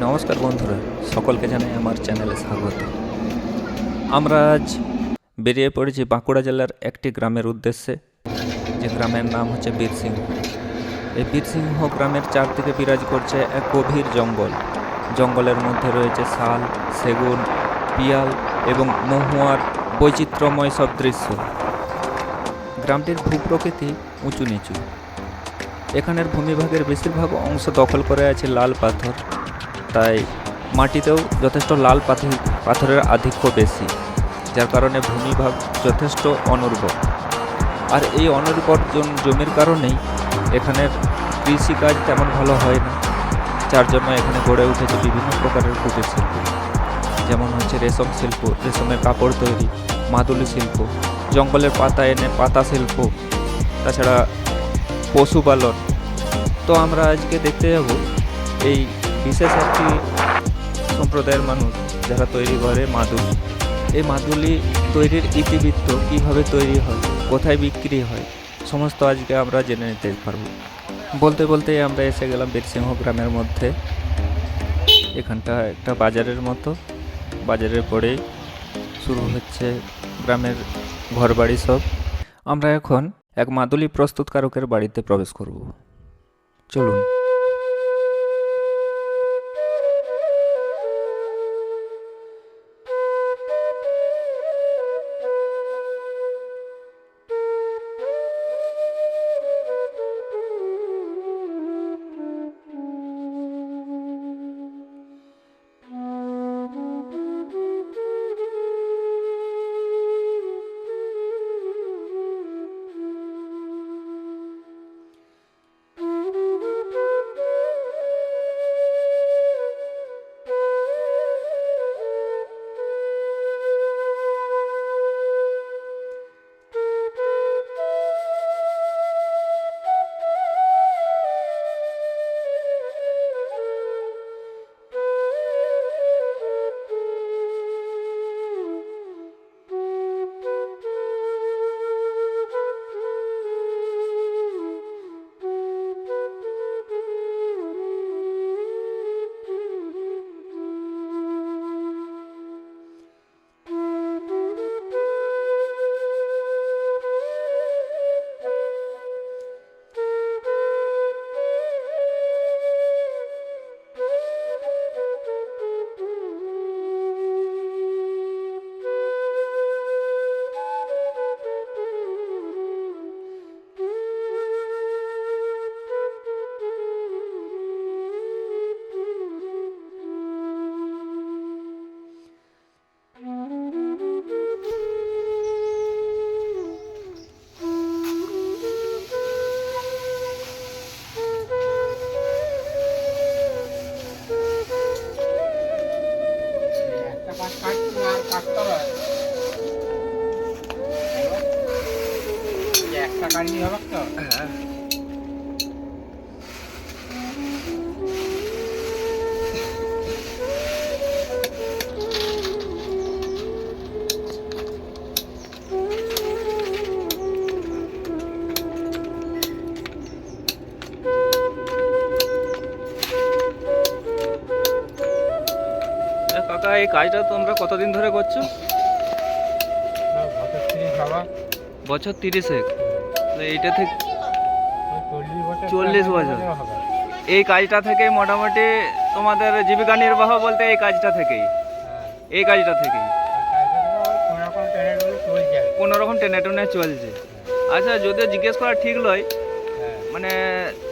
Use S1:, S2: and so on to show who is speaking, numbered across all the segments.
S1: নমস্কার বন্ধুরা, সকলকে জানাই আমার চ্যানেলে স্বাগত। আমরা আজ বেরিয়ে পড়েছি বাঁকুড়া জেলার একটি গ্রামের উদ্দেশ্যে, যে গ্রামের নাম হচ্ছে বীরসিংহ। এই বীরসিংহ গ্রামের চারদিকে বিরাজ করছে এক গভীর জঙ্গল। জঙ্গলের মধ্যে রয়েছে শাল, সেগুন, পিয়াল এবং মহুয়ার বৈচিত্র্যময় সব দৃশ্য। গ্রামটির ভূপ্রকৃতি উঁচু নিচু। এখানের ভূমিভাগের বেশিরভাগ অংশ দখল করে আছে লাল পাথর, তাই মাটিতেও যথেষ্ট লাল পাথরের আধিক্য বেশি, যার কারণে ভূমিভাগ যথেষ্ট অনুর্বর। আর এই অনুর্বর জমির কারণেই এখানের কৃষিকাজ তেমন ভালো হয় না, যার জন্য এখানে গড়ে উঠেছে বিভিন্ন প্রকারের কুটির শিল্প, যেমন হচ্ছে রেশম শিল্প, রেশমের কাপড় তৈরি, মাদুলি শিল্প, জঙ্গলের পাতা এনে পাতা শিল্প, তাছাড়া পশুপালন। তো আমরা আজকে দেখতে যাব এই বিশেষ একটি সম্প্রদায়ের মানুষ যারা তৈরি করে মাদুলি। এই মাদুলি তৈরির ইতিবৃত্ত, কীভাবে তৈরি হয়, কোথায় বিক্রি হয়, সমস্ত আজকে আমরা জেনে নিতে পারব। বলতে বলতেই আমরা এসে গেলাম বীরসিংহ গ্রামের মধ্যে। এখানটা একটা বাজারের মতো, বাজারের পরেই শুরু হচ্ছে গ্রামের ঘরবাড়ি সব। আমরা এখন এক মাদুলি প্রস্তুতকারকের বাড়িতে প্রবেশ করব, চলুন।
S2: একটা কান্ডি হবে তো। হ্যাঁ,
S1: কাকা, এই কাজটা তোমরা কতদিন ধরে করছো? বছর 30। এইটা থেকে 40 বছর। এই কাজটা থেকে মোটামুটি তোমাদের জীবিকা নির্বাহ বলতে এই কাজটা থেকেই, এই কাজটা থেকেই কোনো রকম টেনে টুনে চলছে। আচ্ছা, যদিও জিজ্ঞেস করা ঠিক নয়, মানে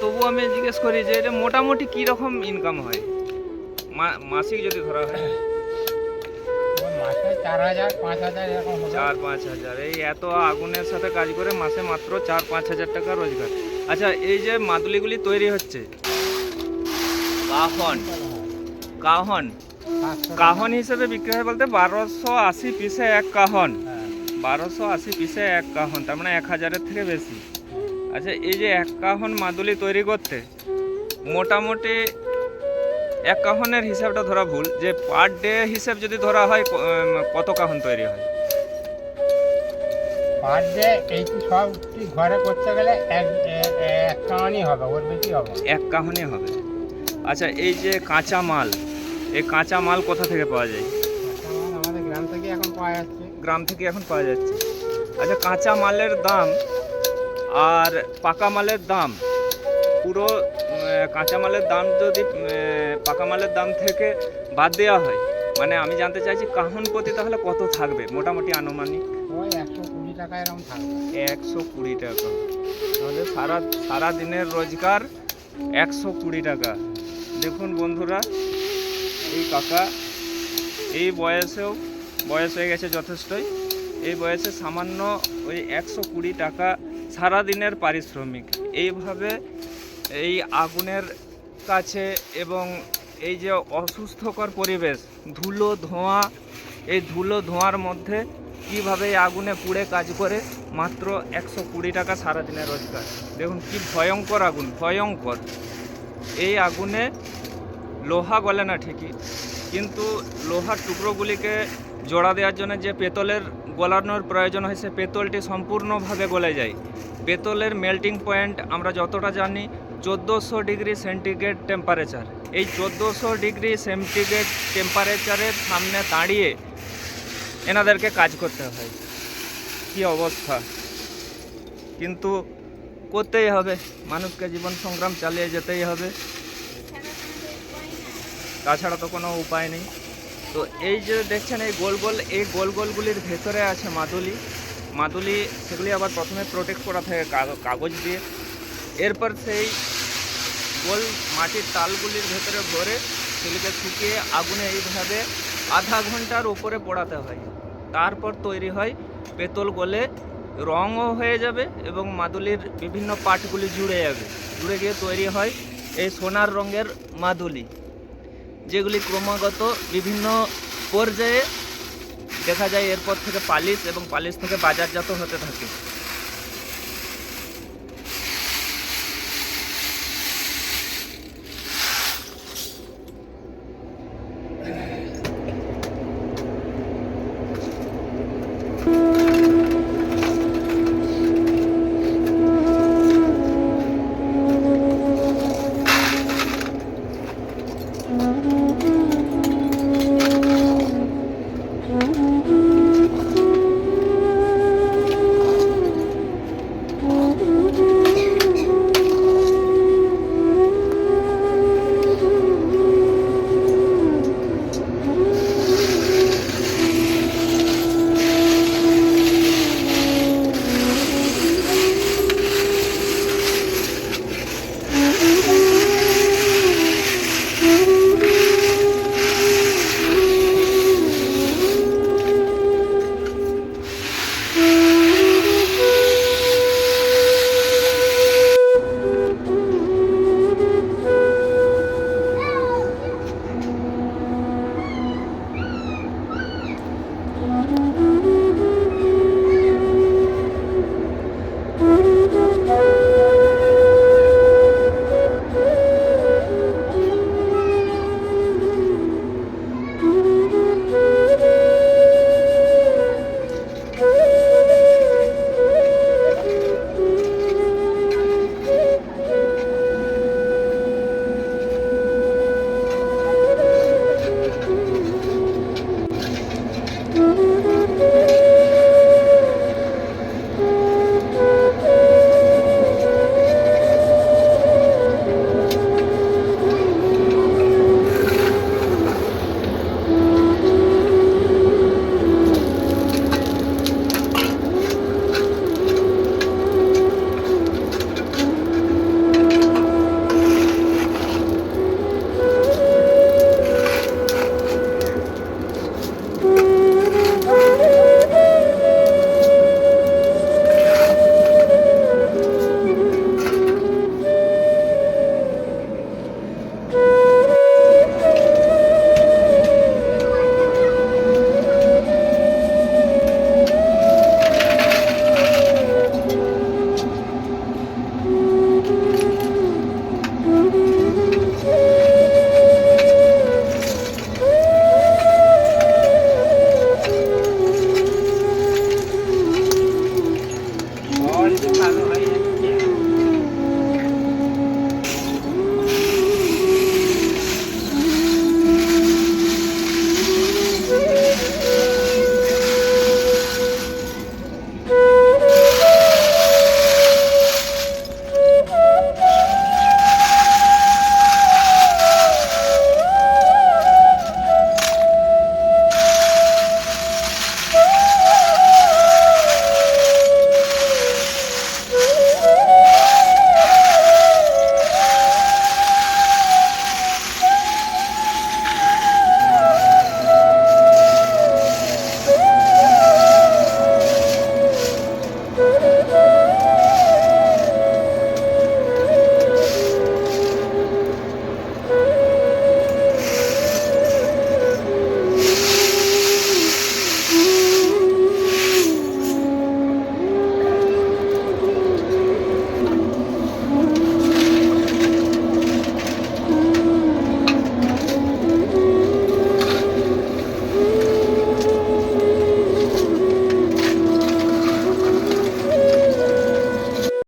S1: তবু আমি জিজ্ঞেস করি যে এটা মোটামুটি কী রকম ইনকাম হয় মাসিক যদি ধরা হয়? 4-5 হাজার। এই এত আগুনের সাথে কাজ করে মাসে মাত্র 4-5 হাজার টাকা রোজগার। আচ্ছা, এই যে মাদুলিগুলি তৈরি হচ্ছে, কাহন হিসেবে বিক্রি হয় বলতে 1280 পিসে এক কাহন। 1280 পিসে এক কাহন, তার মানে 1000-এর থেকে বেশি। আচ্ছা, এই যে এক কাহন মাদুলি তৈরি করতে মোটামুটি এক কাহনের হিসাবটা ধরা ভুল, যে পার ডে হিসাব যদি ধরা হয় কত কাহন তৈরি হয়?
S2: পার ডে এইটি সবটি ঘরে করতে গেলে এক কাহনই হবে, ওর বেশি হবে।
S1: এক কাহনই হবে। আচ্ছা, এই যে কাঁচা মাল, এই কাঁচা মাল কোথা থেকে পাওয়া যায়?
S2: কাঁচা মাল আমাদের গ্রাম থেকে এখন পাওয়া যাচ্ছে।
S1: গ্রাম থেকে এখন পাওয়া যাচ্ছে। আচ্ছা, কাঁচা মালের দাম আর পাকা মালের দাম পুরো কাঁচা মালের দাম যদি পাকা মালের দাম থেকে বাদ দেওয়া হয়, মানে আমি জানতে চাইছি কাহন প্রতি তাহলে কত থাকবে মোটামুটি আনুমানিক?
S2: ওই 120 টাকা এরকম থাকবে।
S1: 120 টাকা। তাহলে সারা দিনের রোজগার 120 টাকা। দেখুন বন্ধুরা, এই কাকা এই বয়সেও বয়স হয়ে গেছে যথেষ্টই, এই বয়সে সামান্য ওই 120 টাকা সারাদিনের পারিশ্রমিক। এইভাবে এই আগুনের কাছে এবং এই যে অসুস্থকর পরিবেশ, ধুলো ধোঁয়া, এই ধুলো ধোঁয়ার মধ্যে কীভাবে এই আগুনে পুড়ে কাজ করে মাত্র 120 টাকা সারাদিনের রোজগার। দেখুন কি ভয়ঙ্কর আগুন, ভয়ঙ্কর। এই আগুনে লোহা গলে না ঠিকই, কিন্তু লোহার টুকরোগুলিকে জোড়া দেওয়ার জন্য যে পেতলের গলানোর প্রয়োজন হয়, সে পেতলটি সম্পূর্ণভাবে গলে যায়। পেতলের মেল্টিং পয়েন্ট আমরা যতটা জানি 1400 ডিগ্রি সেন্টিগ্রেড টেম্পারেচার। এই 1400 ডিগ্রি সেন্টিগ্রেড টেম্পারেচারের সামনে দাঁড়িয়ে এনাদেরকে কাজ করতে হয়। কি অবস্থা! কিন্তু করতেই হবে, মানুষকে জীবন সংগ্রাম চালিয়ে যেতেই হবে, তাছাড়া তো কোনো উপায় নেই। তো এই যে দেখছেন এই গোল গোল, এই গোল গোলগুলির ভেতরে আছে মাদুলি, সেগুলি আবার প্রথমে প্রোটেক্ট করা থাকে কাগজ দিয়ে। এরপর সেই গোল মাটির তালগুলির ভেতরে ভরে সেগুলিকে শুকিয়ে আগুনে এইভাবে আধা ঘন্টার উপরে পোড়াতে হয়। তারপর তৈরি হয় পেতল, গলে রঙও হয়ে যাবে এবং মাদুলির বিভিন্ন পার্টগুলি জুড়ে গিয়ে তৈরি হয় এই সোনার রঙের মাদুলি, যেগুলি ক্রমাগত বিভিন্ন পর্যায়ে দেখা যায় এরপর থেকে পালিশ এবং পালিশ থেকে বাজারজাত হতে থাকে।